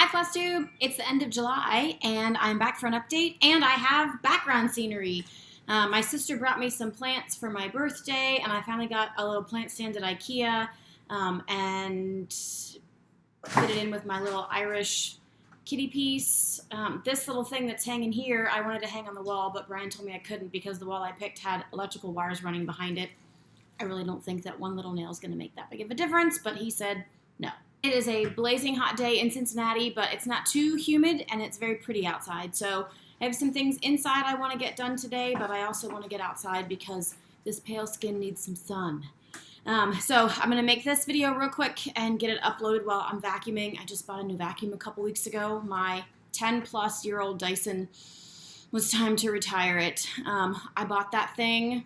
FlosTube, it's the end of July and I'm back for an update and I have background scenery. My sister brought me some plants for my birthday and I finally got a little plant stand at IKEA and fit it in with my little Irish kitty piece. This little thing that's hanging here, I wanted to hang on the wall, but Brian told me I couldn't because the wall I picked had electrical wires running behind it. I really don't think that one little nail is going to make that big of a difference, but he said no. It is a blazing hot day in Cincinnati, but it's not too humid and it's very pretty outside. So I have some things inside I want to get done today, but I also want to get outside because this pale skin needs some sun. So I'm going to make this video real quick and get it uploaded while I'm vacuuming. I just bought a new vacuum a couple weeks ago. My 10-plus-year-old Dyson was time to retire it. I bought that thing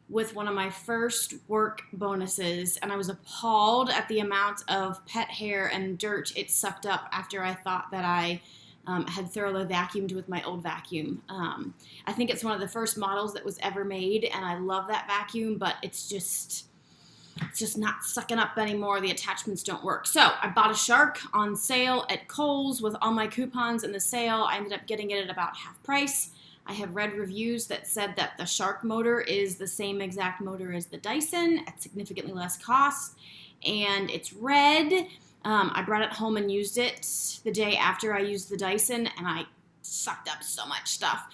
with one of my first work bonuses, and I was appalled at the amount of pet hair and dirt it sucked up after I thought that I had thoroughly vacuumed with my old vacuum. I think it's one of the first models that was ever made, and I love that vacuum, but it's just not sucking up anymore. The attachments don't work. So I bought a Shark on sale at Kohl's with all my coupons in the sale. I ended up getting it at about half price. I have read reviews that said that the Shark motor is the same exact motor as the Dyson at significantly less cost, and it's red. I brought it home and used it the day after I used the Dyson, and I sucked up so much stuff.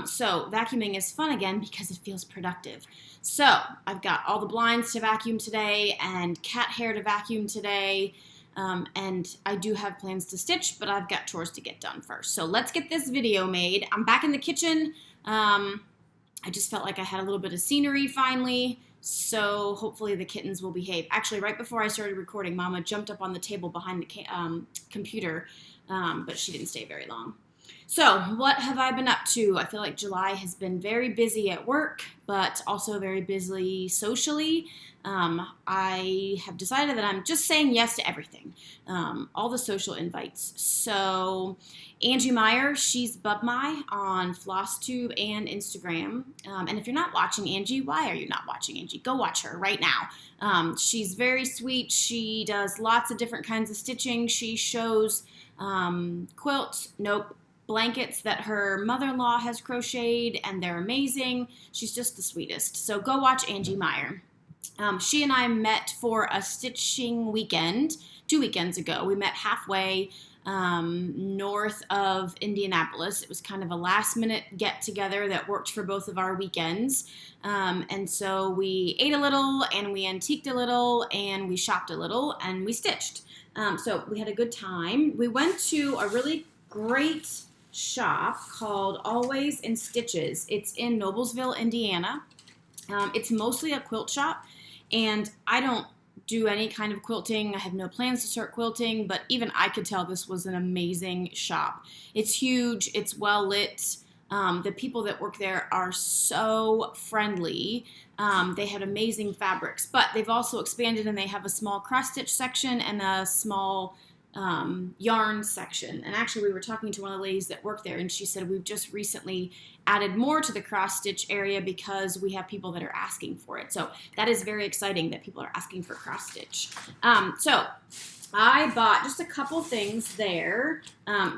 So vacuuming is fun again because it feels productive. So I've got all the blinds to vacuum today and cat hair to vacuum today. And I do have plans to stitch, but I've got chores to get done first. So let's get this video made. I'm back in the kitchen. I just felt like I had a little bit of scenery finally, so hopefully the kittens will behave. Actually, right before I started recording, Mama jumped up on the table behind the computer, but she didn't stay very long. So what have I been up to? I feel like July has been very busy at work, but also very busy socially. I have decided that I'm just saying yes to everything, all the social invites. So Angie Meyer, she's Bubmie on FlosTube and Instagram. And if you're not watching Angie, why are you not watching Angie? Go watch her right now. She's very sweet. She does lots of different kinds of stitching. She shows blankets that her mother-in-law has crocheted, and they're amazing. She's just the sweetest. So go watch Angie Meyer. She and I met for a stitching weekend 2 weekends ago. We met halfway north of Indianapolis. It was kind of a last-minute get-together that worked for both of our weekends. And so we ate a little, and we antiqued a little, and we shopped a little, and we stitched. So we had a good time. We went to a really great shop called Always in Stitches. It's in Noblesville, Indiana. It's mostly a quilt shop, and I don't do any kind of quilting. I have no plans to start quilting, but even I could tell this was an amazing shop. It's huge. It's well lit. The people that work there are so friendly. They had amazing fabrics, but they've also expanded, and they have a small cross-stitch section and a small yarn section. And actually, we were talking to one of the ladies that work there, and she said we've just recently added more to the cross-stitch area because we have people that are asking for it. So that is very exciting that people are asking for cross-stitch. So I bought just a couple things there.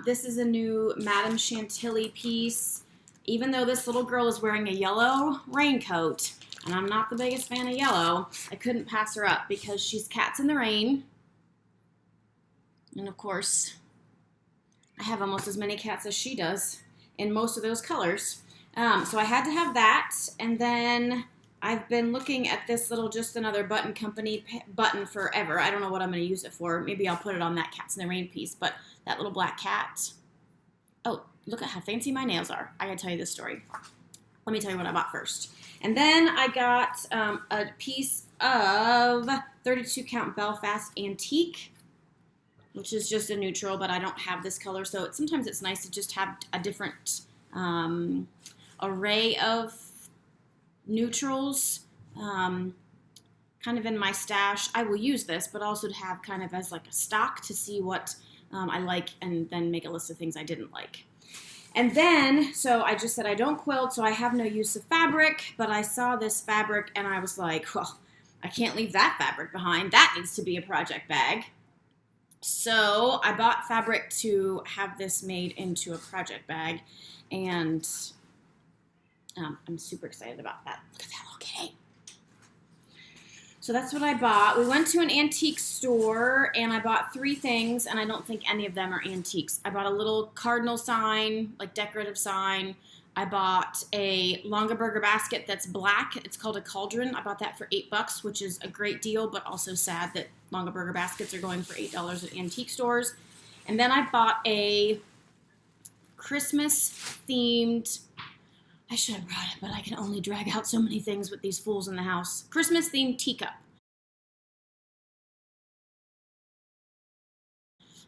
This is a new Madame Chantilly piece. Even though this little girl is wearing a yellow raincoat, and I'm not the biggest fan of yellow, I couldn't pass her up because she's Cats in the Rain. And of course, I have almost as many cats as she does in most of those colors. So I had to have that. And then I've been looking at this little Just Another Button Company button forever. I don't know what I'm going to use it for. Maybe I'll put it on that Cats in the Rain piece. But that little black cat. Oh, look at how fancy my nails are. I got to tell you this story. Let me tell you what I bought first. And then I got a piece of 32 count Belfast Antique, which is just a neutral, but I don't have this color, so sometimes it's nice to just have a different array of neutrals kind of in my stash. I will use this, but also to have kind of as like a stock to see what I like and then make a list of things I didn't like. And then, so I just said I don't quilt, so I have no use of fabric, but I saw this fabric and I was like, well, I can't leave that fabric behind. That needs to be a project bag. So I bought fabric to have this made into a project bag, and I'm super excited about that. Look at that little kitty. So that's what I bought. We went to an antique store, and I bought 3 things, and I don't think any of them are antiques. I bought a little cardinal sign, like decorative sign. I bought a Longaberger basket that's black. It's called a cauldron. I bought that for $8, which is a great deal, but also sad that Longaberger baskets are going for $8 at antique stores. And then I bought a Christmas-themed, I should have brought it, but I can only drag out so many things with these fools in the house. Christmas-themed teacup.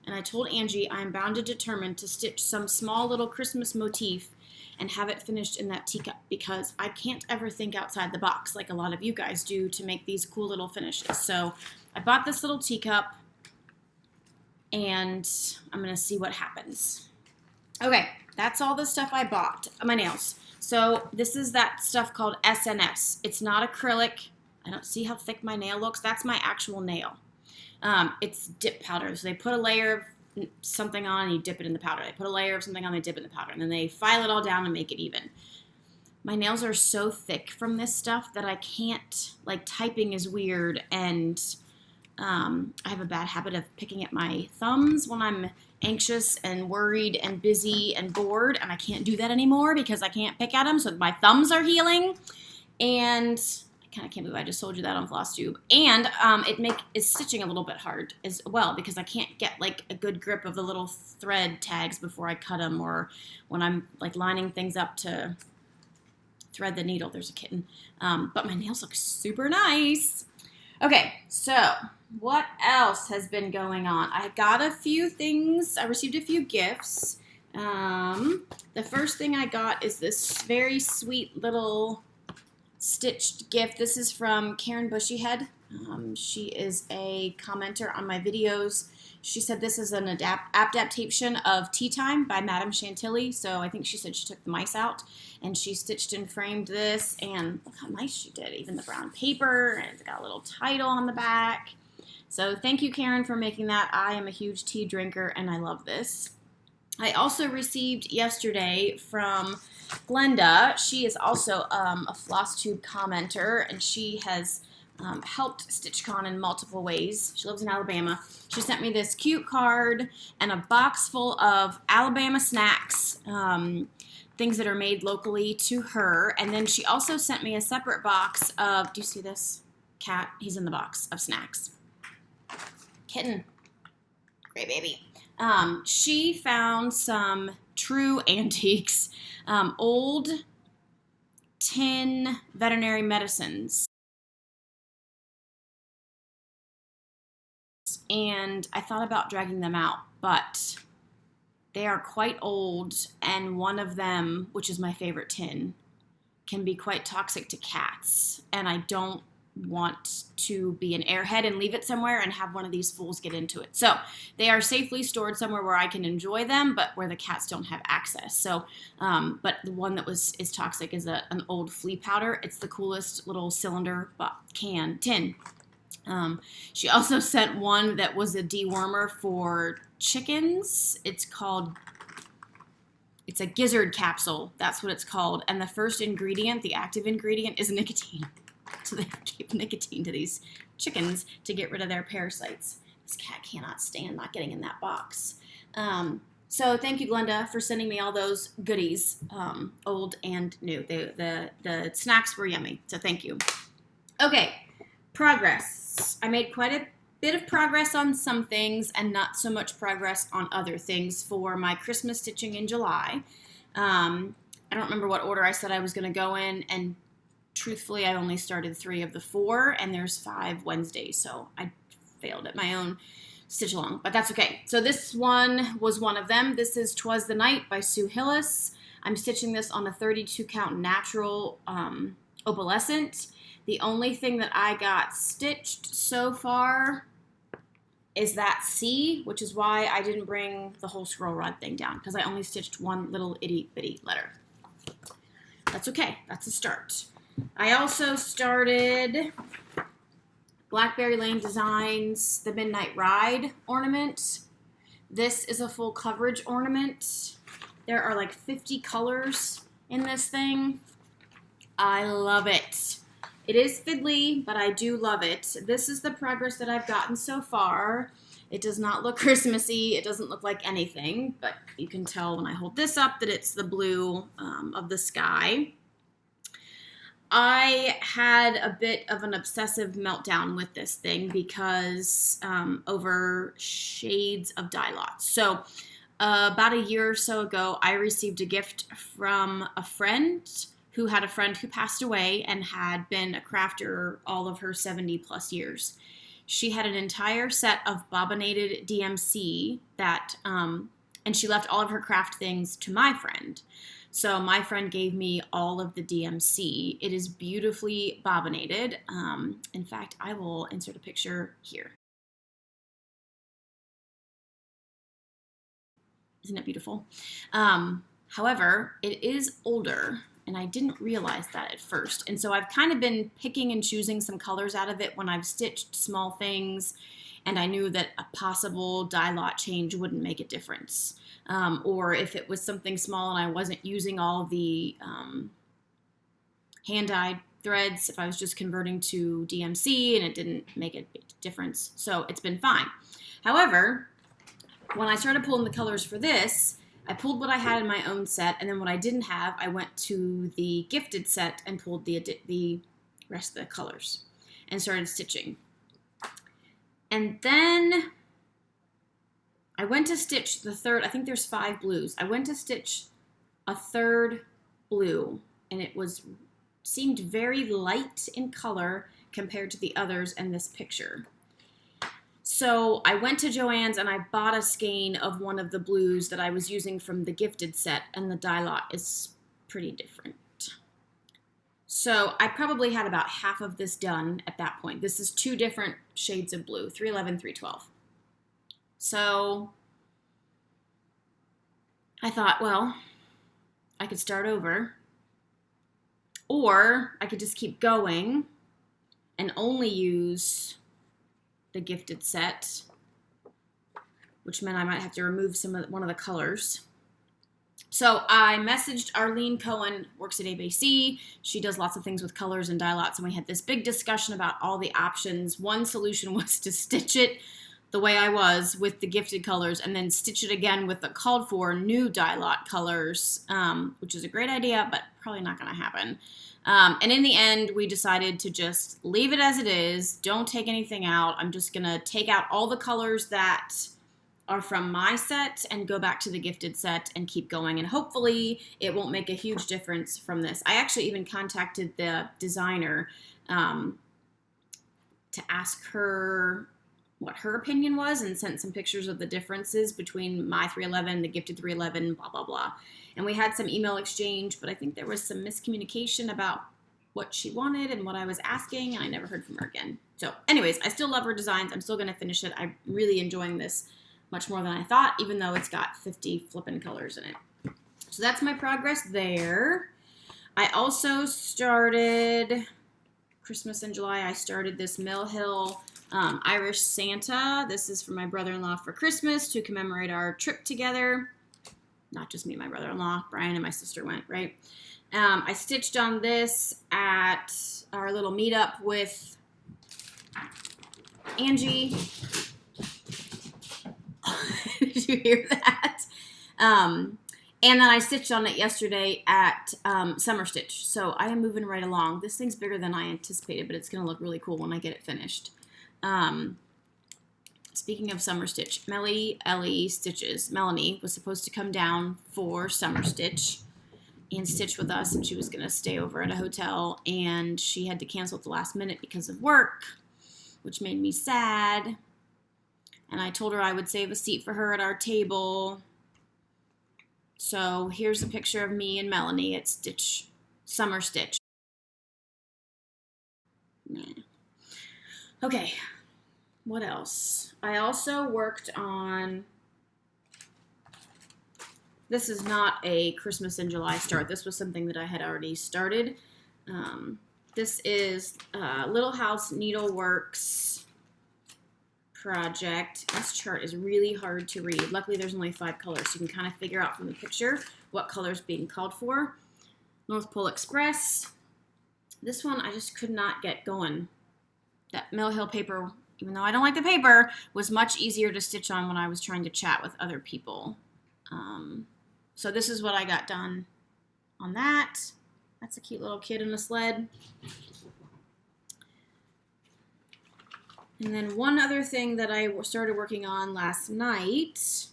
And I told Angie I'm bound and determined to stitch some small little Christmas motif and have it finished in that teacup, because I can't ever think outside the box like a lot of you guys do to make these cool little finishes. So I bought this little teacup, and I'm going to see what happens. Okay, that's all the stuff I bought. My nails. So this is that stuff called SNS. It's not acrylic. I don't see how thick my nail looks. That's my actual nail. It's dip powder. So they put a layer of something on and you dip it in the powder. They put a layer of something on, they dip it in the powder, and then they file it all down and make it even. My nails are so thick from this stuff that I can't, like, typing is weird, and I have a bad habit of picking at my thumbs when I'm anxious and worried and busy and bored, and I can't do that anymore because I can't pick at them, so my thumbs are healing. And I kind of can't believe I just told you that on FlossTube. And it's stitching a little bit hard as well, because I can't get like a good grip of the little thread tags before I cut them, or when I'm like lining things up to thread the needle. There's a kitten. But my nails look super nice. Okay, so what else has been going on? I got a few things. I received a few gifts. The first thing I got is this very sweet little stitched gift. This is from Karen Bushyhead. She is a commenter on my videos. She said this is an adaptation of Tea Time by Madame Chantilly. So I think she said she took the mice out and she stitched and framed this, and look how nice she did. Even the brown paper, and it's got a little title on the back. So thank you, Karen, for making that. I am a huge tea drinker and I love this. I also received yesterday from Glenda. She is also a FlossTube commenter, and she has helped StitchCon in multiple ways. She lives in Alabama. She sent me this cute card and a box full of Alabama snacks, things that are made locally to her. And then she also sent me a separate box of, do you see this cat? He's in the box of snacks. Kitten. Great baby. She found some true antiques, old tin veterinary medicines. And I thought about dragging them out, but they are quite old, and one of them, which is my favorite tin, can be quite toxic to cats, and I don't want to be an airhead and leave it somewhere and have one of these fools get into it. So they are safely stored somewhere where I can enjoy them, but where the cats don't have access. So, but the one that is toxic is an old flea powder. It's the coolest little cylinder tin. She also sent one that was a dewormer for chickens. It's a gizzard capsule. That's what it's called. And the first ingredient, the active ingredient, is nicotine. So they give nicotine to these chickens to get rid of their parasites. This cat cannot stand not getting in that box. So thank you, Glenda, for sending me all those goodies, old and new. The snacks were yummy, so thank you. Okay, progress. I made quite a bit of progress on some things and not so much progress on other things for my Christmas stitching in July. I don't remember what order I said I was going to go in, and truthfully, I only started 3 of the 4, and there's 5 Wednesdays, so I failed at my own stitch along, but that's okay. So this one was one of them. This is 'Twas the Night by Sue Hillis. I'm stitching this on a 32 count natural opalescent. The only thing that I got stitched so far is that C, which is why I didn't bring the whole scroll rod thing down, because I only stitched one little itty bitty letter. That's okay, that's a start. I also started Blackberry Lane Designs, the Midnight Ride ornament. This is a full coverage ornament. There are like 50 colors in this thing. I love it. It is fiddly, but I do love it. This is the progress that I've gotten so far. It does not look Christmassy. It doesn't look like anything, but you can tell when I hold this up that it's the blue of the sky. I had a bit of an obsessive meltdown with this thing because over shades of dye lots. So about a year or so ago, I received a gift from a friend who had a friend who passed away and had been a crafter all of her 70 plus years. She had an entire set of bobbinated DMC that, and she left all of her craft things to my friend. So my friend gave me all of the DMC. It is beautifully bobbinated. In fact, I will insert a picture here. Isn't it beautiful? However, it is older, and I didn't realize that at first. And so I've kind of been picking and choosing some colors out of it when I've stitched small things, and I knew that a possible dye lot change wouldn't make a difference. Or if it was something small and I wasn't using all of the hand-dyed threads, if I was just converting to DMC and it didn't make a big difference. So it's been fine. However, when I started pulling the colors for this, I pulled what I had in my own set, and then what I didn't have, I went to the gifted set and pulled the rest of the colors and started stitching. And then I went to stitch the third, I think there's 5 blues. I went to stitch a third blue, and it seemed very light in color compared to the others in this picture. So I went to Joann's and I bought a skein of one of the blues that I was using from the gifted set, and the dye lot is pretty different. So I probably had about half of this done at that point. This is 2 different shades of blue, 311, 312. So I thought, well, I could start over, or I could just keep going and only use the gifted set, which meant I might have to remove one of the colors. So I messaged Arlene Cohen, works at ABC. She does lots of things with colors and dye lots, and we had this big discussion about all the options. One solution was to stitch it the way I was with the gifted colors and then stitch it again with the called for new dye lot colors, which is a great idea, but probably not going to happen. And in the end, we decided to just leave it as it is. Don't take anything out. I'm just going to take out all the colors that are from my set and go back to the gifted set and keep going. And hopefully it won't make a huge difference from this. I actually even contacted the designer to ask her what her opinion was and sent some pictures of the differences between my 311, the gifted 311, blah, blah, blah. And we had some email exchange, but I think there was some miscommunication about what she wanted and what I was asking, and I never heard from her again. So anyways, I still love her designs. I'm still going to finish it. I'm really enjoying this much more than I thought, even though it's got 50 flippin' colors in it. So that's my progress there. I also started, Christmas in July, I started this Mill Hill Irish Santa. This is for my brother-in-law for Christmas to commemorate our trip together. Not just me and my brother-in-law, Brian and my sister went, right? I stitched on this at our little meetup with Angie. Did you hear that? And then I stitched on it yesterday at Summer Stitch. So I am moving right along. This thing's bigger than I anticipated, but it's going to look really cool when I get it finished. Speaking of Summer Stitch, Melanie Ellie Stitches. Melanie was supposed to come down for Summer Stitch and stitch with us, and she was going to stay over at a hotel, and she had to cancel at the last minute because of work, which made me sad. And I told her I would save a seat for her at our table. So here's a picture of me and Melanie at Summer Stitch. Okay, what else? I also worked on, this is not a Christmas in July start. This was something that I had already started. This is Little House Needleworks project. This chart is really hard to read. Luckily, there's only 5 colors, so you can kind of figure out from the picture what color's being called for. North Pole Express. This one I just could not get going. That Mill Hill paper, even though I don't like the paper, was much easier to stitch on when I was trying to chat with other people. So this is what I got done on that. That's a cute little kid in a sled. And then one other thing that I started working on last night.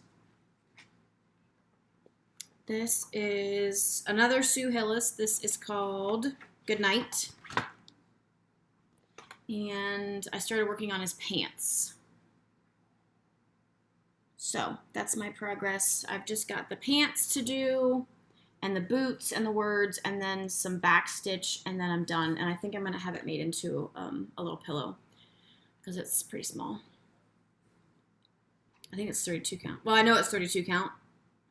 This is another Sue Hillis. This is called Good Night. And I started working on his pants. So that's my progress. I've just got the pants to do, and the boots, and the words, and then some back stitch, and then I'm done. And I think I'm going to have it made into a little pillow, because it's pretty small. I think it's 32 count. Well, I know it's 32 count.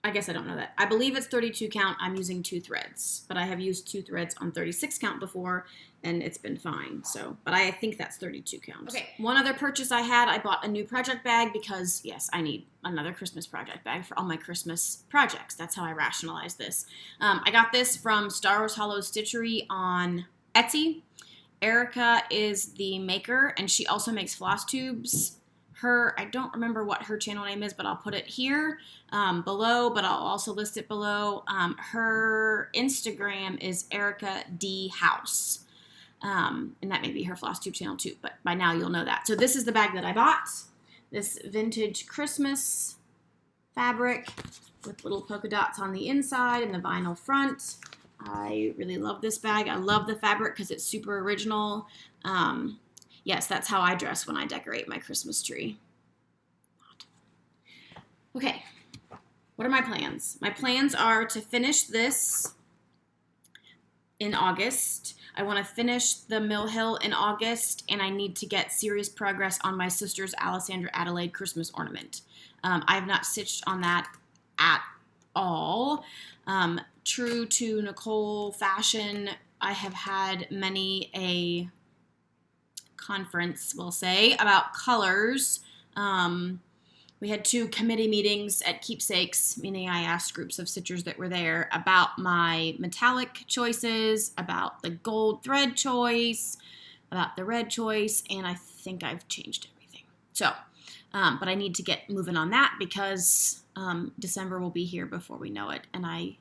I guess I don't know that. I believe it's 32 count. I'm using 2 threads, but I have used 2 threads on 36 count before, and it's been fine. So, but I think that's 32 count. Okay, one other purchase I had, I bought a new project bag because, yes, I need another Christmas project bag for all my Christmas projects. That's how I rationalize this. I got this from StarsHollowStitchery on Etsy. Erica is the maker, and she also makes floss tubes. I don't remember what her channel name is, but I'll put it here below, but I'll also list it below. Her Instagram is Erica D House, and that may be her floss tube channel too, but by now you'll know that. So this is the bag that I bought, this vintage Christmas fabric with little polka dots on the inside and the vinyl front. I really love this bag. I love the fabric because it's super original. Yes, that's how I dress when I decorate my Christmas tree. Okay, what are my plans? My plans are to finish this in August. I want to finish the Mill Hill in August, and I need to get serious progress on my sister's Alessandra Adelaide Christmas ornament. I have not stitched on that at all. True to Nicole fashion, I have had many a conference, we'll say, about colors. We had 2 committee meetings at Keepsakes, meaning I asked groups of stitchers that were there about my metallic choices, about the gold thread choice, about the red choice, and I think I've changed everything. So, but I need to get moving on that because December will be here before we know it, and I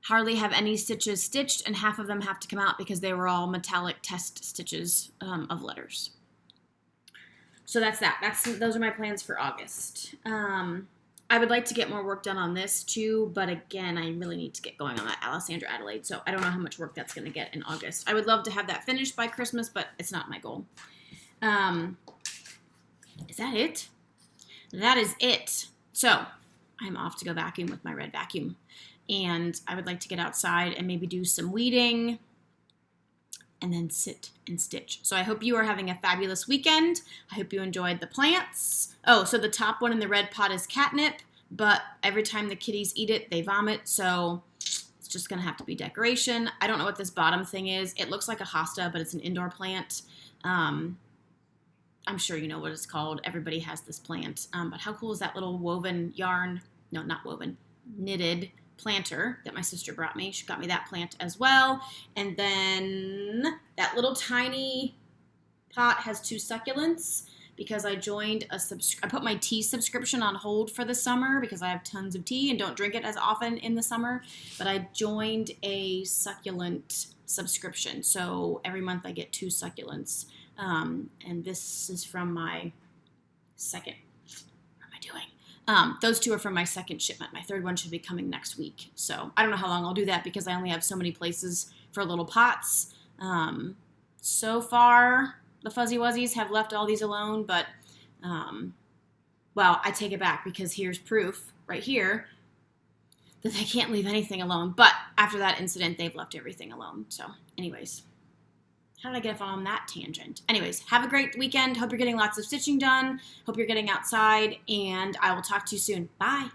hardly have any stitches stitched, and half of them have to come out because they were all metallic test stitches of letters. So that's that. Those are my plans for August. I would like to get more work done on this too, but again, I really need to get going on that Alessandra Adelaide, so I don't know how much work that's going to get in August. I would love to have that finished by Christmas, but it's not my goal. Is that it? That is it. So I'm off to go vacuum with my red vacuum. And I would like to get outside and maybe do some weeding and then sit and stitch. So I hope you are having a fabulous weekend. I hope you enjoyed the plants. Oh, so the top one in the red pot is catnip, but every time the kitties eat it, they vomit, so it's just gonna have to be decoration. I don't know what this bottom thing is. It looks like a hosta, but it's an indoor plant. I'm sure you know what it's called. Everybody has this plant. But how cool is that little woven yarn? No, not woven, knitted planter that my sister brought me. She got me that plant as well. And then that little tiny pot has 2 succulents because I joined I put my tea subscription on hold for the summer because I have tons of tea and don't drink it as often in the summer. But I joined a succulent subscription. So every month I get 2 succulents. And this is from my second. What am I doing? Those 2 are from my second shipment. My 3rd one should be coming next week. So I don't know how long I'll do that because I only have so many places for little pots. So far, the Fuzzy Wuzzies have left all these alone, but, well, I take it back because here's proof right here that they can't leave anything alone. But after that incident, they've left everything alone. So anyways, how did I get off on that tangent? Anyways, have a great weekend. Hope you're getting lots of stitching done. Hope you're getting outside, and I will talk to you soon. Bye.